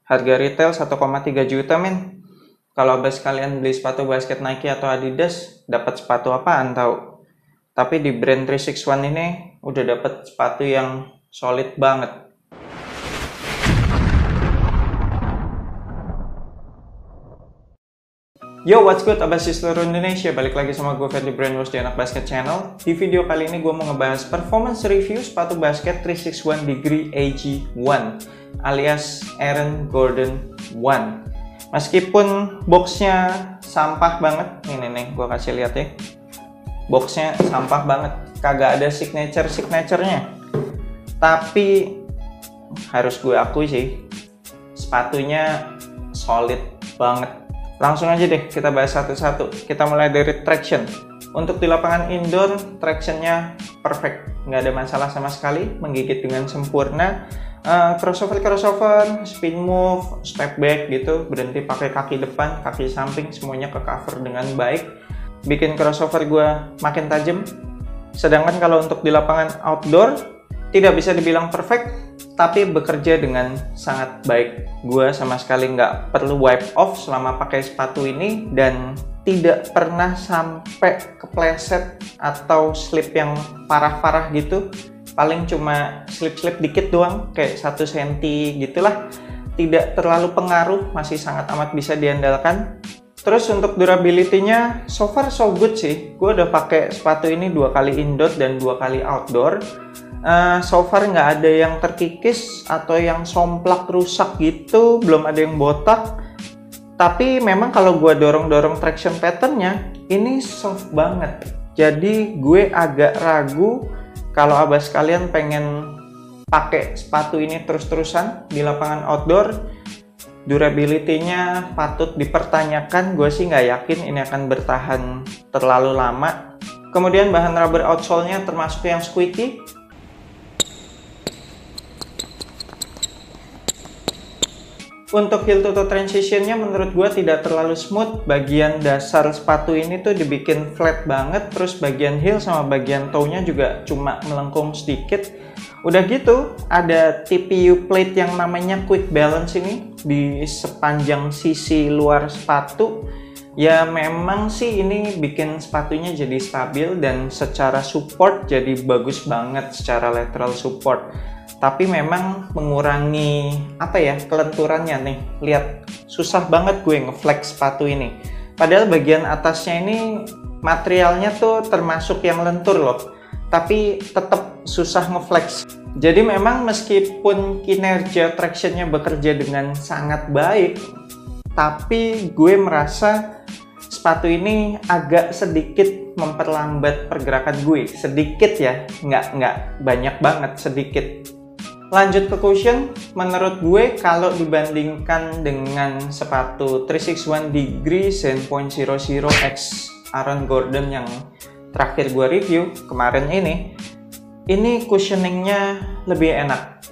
Harga retail 1,3 juta men. Kalau abis kalian beli sepatu basket Nike atau Adidas, dapat sepatu apaan tahu? Tapi di brand 361 ini udah dapat sepatu yang solid banget. Yo, what's good abas di seluruh Indonesia? Balik lagi sama gue Ferdi Brainwash di Anak Basket Channel. Di video kali ini gue mau ngebahas performance review sepatu basket 361 Degree AG1 alias Aaron Gordon 1. Meskipun boxnya sampah banget, nih gue kasih lihat ya. Boxnya sampah banget, kagak ada signature-nya. Tapi harus gue akui sih, sepatunya solid banget. Langsung aja deh kita bahas satu-satu. Kita mulai dari traction. Untuk di lapangan indoor, tractionnya perfect, nggak ada masalah sama sekali, menggigit dengan sempurna. Crossover, spin move, step back gitu, berhenti pakai kaki depan, kaki samping, semuanya ke cover dengan baik. Bikin crossover gue makin tajam. Sedangkan kalau untuk di lapangan outdoor, tidak bisa dibilang perfect, tapi bekerja dengan sangat baik. Gue sama sekali nggak perlu wipe off selama pakai sepatu ini, dan tidak pernah sampai kepleset atau slip yang parah-parah gitu. Paling cuma slip-slip dikit doang, kayak 1 cm gitulah. Tidak terlalu pengaruh, masih sangat amat bisa diandalkan. Terus untuk durability-nya, so far so good sih. Gue udah pakai sepatu ini 2 kali indoor dan 2 kali outdoor. So far nggak ada yang terkikis atau yang somplak rusak gitu, belum ada yang botak. Tapi memang kalau gue dorong-dorong traction patternnya, ini soft banget. Jadi gue agak ragu kalau abas kalian pengen pakai sepatu ini terus-terusan di lapangan outdoor. Durability-nya patut dipertanyakan, gue sih nggak yakin ini akan bertahan terlalu lama. Kemudian bahan rubber outsole-nya termasuk yang squeaky. Untuk heel to toe transition-nya menurut gue tidak terlalu smooth. Bagian dasar sepatu ini tuh dibikin flat banget, terus bagian heel sama bagian toe-nya juga cuma melengkung sedikit. Udah gitu, ada TPU plate yang namanya quick balance ini di sepanjang sisi luar sepatu. Ya memang sih ini bikin sepatunya jadi stabil dan secara support jadi bagus banget secara lateral support. Tapi memang mengurangi kelenturannya nih. Lihat, susah banget gue ngeflex sepatu ini. Padahal bagian atasnya ini materialnya tuh termasuk yang lentur loh. Tapi tetap susah ngeflex. Jadi memang meskipun kinerja tractionnya bekerja dengan sangat baik, tapi gue merasa sepatu ini agak sedikit memperlambat pergerakan gue. Sedikit ya, nggak banyak banget, sedikit. Lanjut ke cushion, menurut gue kalau dibandingkan dengan sepatu 361 Degree Zen.00 X Aaron Gordon yang terakhir gue review kemarin ini cushioningnya lebih enak.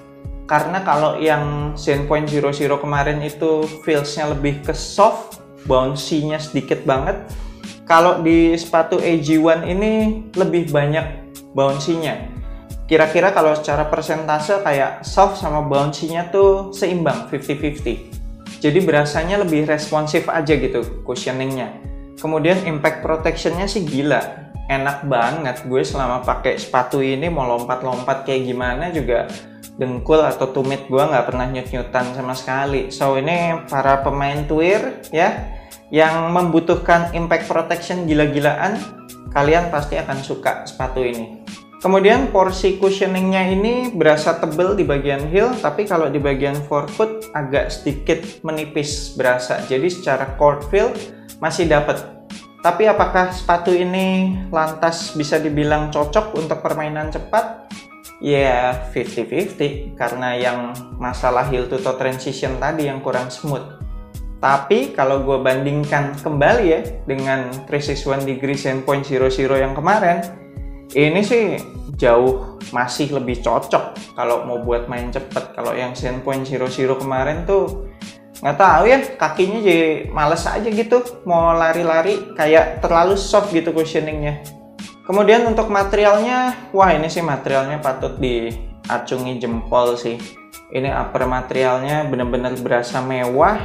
Karena kalau yang Zen.00 kemarin itu feelsnya lebih ke soft, bouncy-nya sedikit banget. Kalau di sepatu AG1 ini lebih banyak bouncy-nya. Kira-kira kalau secara persentase kayak soft sama bouncy-nya tuh seimbang, 50-50. Jadi berasanya lebih responsif aja gitu cushioning-nya. Kemudian impact protection-nya sih gila, enak banget. Gue selama pakai sepatu ini mau lompat-lompat kayak gimana juga dengkul atau tumit gue nggak pernah nyut-nyutan sama sekali. So ini para pemain tuir ya, yang membutuhkan impact protection gila-gilaan, kalian pasti akan suka sepatu ini. Kemudian porsi cushioningnya ini berasa tebel di bagian heel, tapi kalau di bagian forefoot agak sedikit menipis berasa. Jadi secara court feel masih dapat. Tapi apakah sepatu ini lantas bisa dibilang cocok untuk permainan cepat? Ya 50-50, karena yang masalah heel to toe transition tadi yang kurang smooth. Tapi kalau gue bandingkan kembali ya dengan 361 Degree Zen.00 yang kemarin, ini sih jauh masih lebih cocok kalau mau buat main cepet. Kalau yang Zen.00 kemarin tuh nggak tahu ya, kakinya jadi males aja gitu mau lari-lari, kayak terlalu soft gitu cushioningnya. Kemudian untuk materialnya, wah ini sih materialnya patut diacungi jempol sih. Ini upper materialnya bener-bener berasa mewah,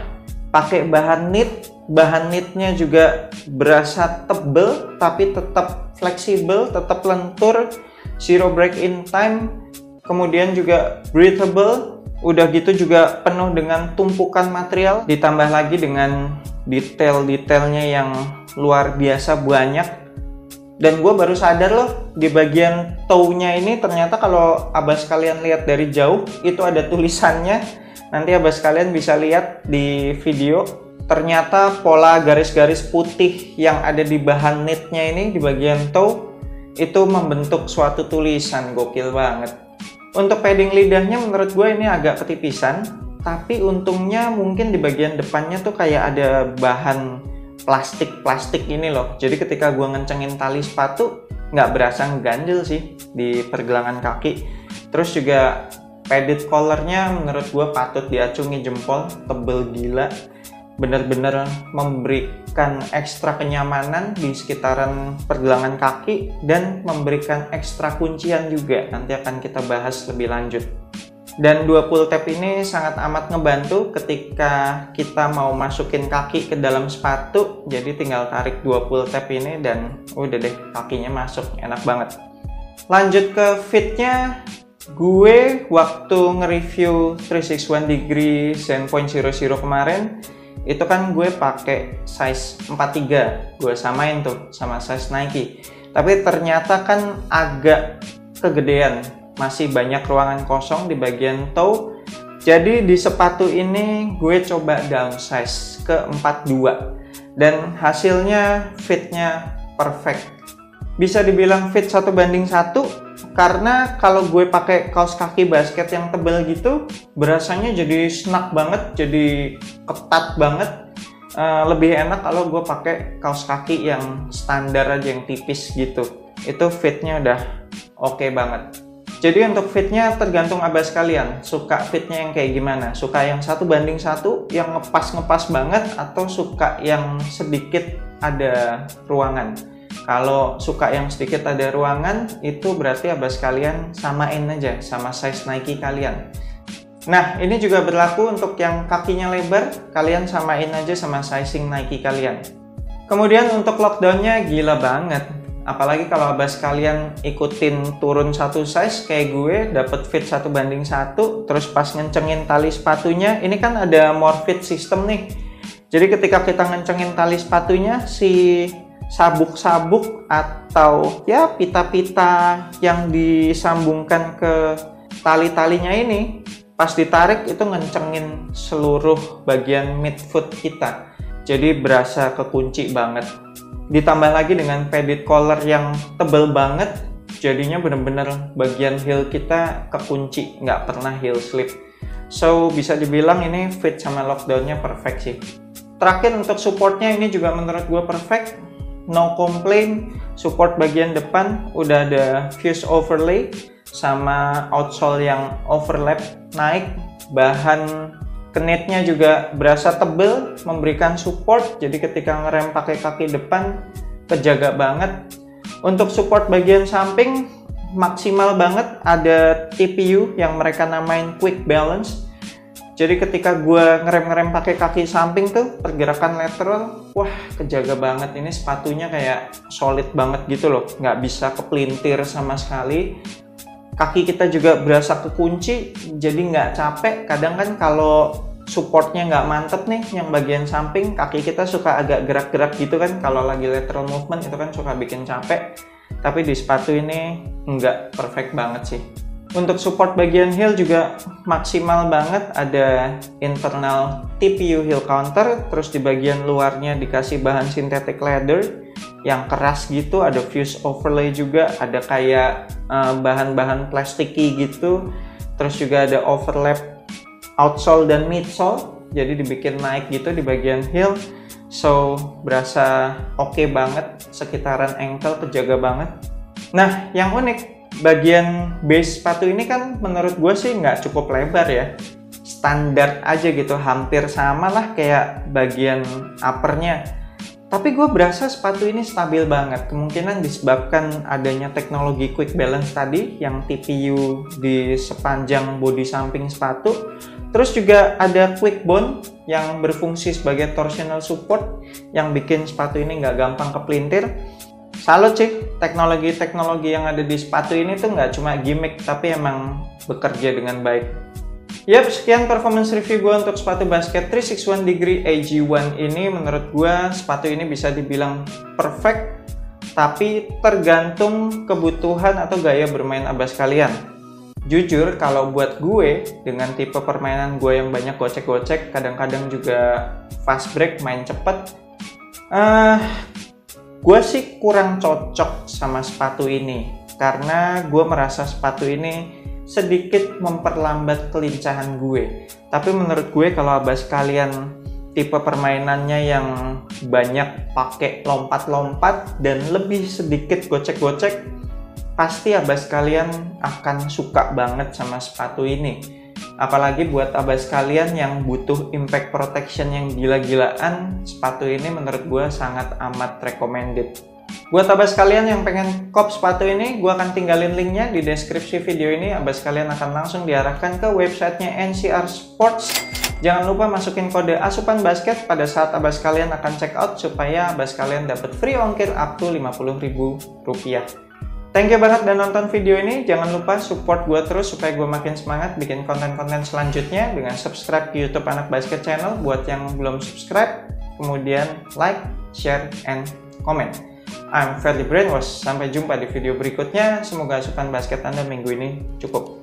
pakai bahan knit. Bahan knitnya juga berasa tebel tapi tetap fleksibel, tetap lentur, zero break in time, kemudian juga breathable. Udah gitu juga penuh dengan tumpukan material, ditambah lagi dengan detail-detailnya yang luar biasa banyak. Dan gue baru sadar loh, di bagian toe-nya ini ternyata kalau abas kalian lihat dari jauh itu ada tulisannya. Nanti abas kalian bisa lihat di video. Ternyata pola garis-garis putih yang ada di bahan knitnya ini di bagian toe itu membentuk suatu tulisan. Gokil banget. Untuk padding lidahnya menurut gue ini agak ketipisan, tapi untungnya mungkin di bagian depannya tuh kayak ada bahan plastik ini loh. Jadi ketika gue ngencengin tali sepatu nggak berasa ngeganjel sih di pergelangan kaki. Terus juga padded collarnya menurut gue patut diacungi jempol, tebel gila. Bener-bener memberikan ekstra kenyamanan di sekitaran pergelangan kaki dan memberikan ekstra kuncian juga. Nanti akan kita bahas lebih lanjut. Dan dua pull tab ini sangat amat ngebantu ketika kita mau masukin kaki ke dalam sepatu. Jadi tinggal tarik dua pull tab ini dan udah deh, kakinya masuk, enak banget. Lanjut ke fitnya, gue waktu nge-review 361 degree Zen.00 kemarin itu kan gue pakai size 43, gue samain tuh sama size Nike. Tapi ternyata kan agak kegedean, masih banyak ruangan kosong di bagian toe. Jadi di sepatu ini gue coba downsize ke 42 dan hasilnya fitnya perfect. Bisa dibilang fit 1:1 karena kalau gue pakai kaos kaki basket yang tebal gitu berasanya jadi snug banget, jadi ketat banget. Lebih enak kalau gue pakai kaos kaki yang standar aja, yang tipis gitu. Itu fitnya udah oke banget. Jadi untuk fitnya tergantung abas kalian, suka fitnya yang kayak gimana. Suka yang 1:1 yang ngepas banget, atau suka yang sedikit ada ruangan. Kalau suka yang sedikit ada ruangan, itu berarti abas kalian samain aja sama size Nike kalian. Nah, ini juga berlaku untuk yang kakinya lebar, kalian samain aja sama sizing Nike kalian. Kemudian untuk lockdownnya gila banget. Apalagi kalau abas kalian ikutin turun satu size kayak gue, dapet fit 1:1, terus pas ngencengin tali sepatunya, ini kan ada more fit system nih. Jadi ketika kita ngencengin tali sepatunya, si sabuk-sabuk atau ya pita-pita yang disambungkan ke tali-talinya ini pas ditarik itu ngencengin seluruh bagian midfoot kita, jadi berasa kekunci banget. Ditambah lagi dengan padded collar yang tebel banget, jadinya bener-bener bagian heel kita kekunci, nggak pernah heel slip. So bisa dibilang ini fit sama lockdownnya perfect sih. Terakhir untuk supportnya ini juga menurut gue perfect. No complaint, support bagian depan udah ada fuse overlay sama outsole yang overlap naik. Bahan knitnya juga berasa tebel, memberikan support, jadi ketika ngerem pakai kaki depan kejaga banget. Untuk support bagian samping maksimal banget, ada TPU yang mereka namain quick balance. Jadi ketika gue ngerem pakai kaki samping tuh, pergerakan lateral, wah kejaga banget. Ini sepatunya kayak solid banget gitu loh, nggak bisa kepelintir sama sekali. Kaki kita juga berasa kekunci, jadi nggak capek. Kadang kan kalau supportnya nggak mantep nih, yang bagian samping, kaki kita suka agak gerak-gerak gitu kan. Kalau lagi lateral movement itu kan suka bikin capek. Tapi di sepatu ini nggak, perfect banget sih. Untuk support bagian heel juga maksimal banget, ada internal TPU heel counter, terus di bagian luarnya dikasih bahan synthetic leather yang keras gitu, ada fuse overlay juga, ada kayak bahan-bahan plastiki gitu, terus juga ada overlap outsole dan midsole, jadi dibikin naik gitu di bagian heel. So berasa oke banget, sekitaran ankle kejaga banget. Nah yang unik, bagian base sepatu ini kan menurut gue sih nggak cukup lebar ya, standar aja gitu, hampir sama lah kayak bagian uppernya. Tapi gue berasa sepatu ini stabil banget, kemungkinan disebabkan adanya teknologi quick balance tadi yang TPU di sepanjang bodi samping sepatu. Terus juga ada quick bone yang berfungsi sebagai torsional support yang bikin sepatu ini nggak gampang kepelintir. Salut sih, teknologi-teknologi yang ada di sepatu ini tuh nggak cuma gimmick, tapi emang bekerja dengan baik. Yap, sekian performance review gue untuk sepatu basket 361 Degree AG1 ini. Menurut gue sepatu ini bisa dibilang perfect, tapi tergantung kebutuhan atau gaya bermain Abbas kalian. Jujur, kalau buat gue, dengan tipe permainan gue yang banyak gocek-gocek, kadang-kadang juga fast break, main cepet, gue sih kurang cocok sama sepatu ini. Karena gue merasa sepatu ini sedikit memperlambat kelincahan gue. Tapi menurut gue kalau Abbas kalian tipe permainannya yang banyak pakai lompat-lompat dan lebih sedikit gocek-gocek, pasti Abbas kalian akan suka banget sama sepatu ini. Apalagi buat Abbas kalian yang butuh impact protection yang gila-gilaan, sepatu ini menurut gue sangat amat recommended. Buat Abbas kalian yang pengen kop sepatu ini, gue akan tinggalin linknya di deskripsi video ini. Abbas kalian akan langsung diarahkan ke websitenya NCR Sports. Jangan lupa masukin kode asupan basket pada saat Abbas kalian akan check out supaya Abbas kalian dapat free ongkir up to Rp50.000. Thank you banget udah nonton video ini. Jangan lupa support gue terus supaya gue makin semangat bikin konten-konten selanjutnya dengan subscribe ke YouTube Anak Basket Channel buat yang belum subscribe. Kemudian like, share, and comment. I'm Fairly Brainwash. Sampai jumpa di video berikutnya. Semoga asupan basket Anda minggu ini cukup.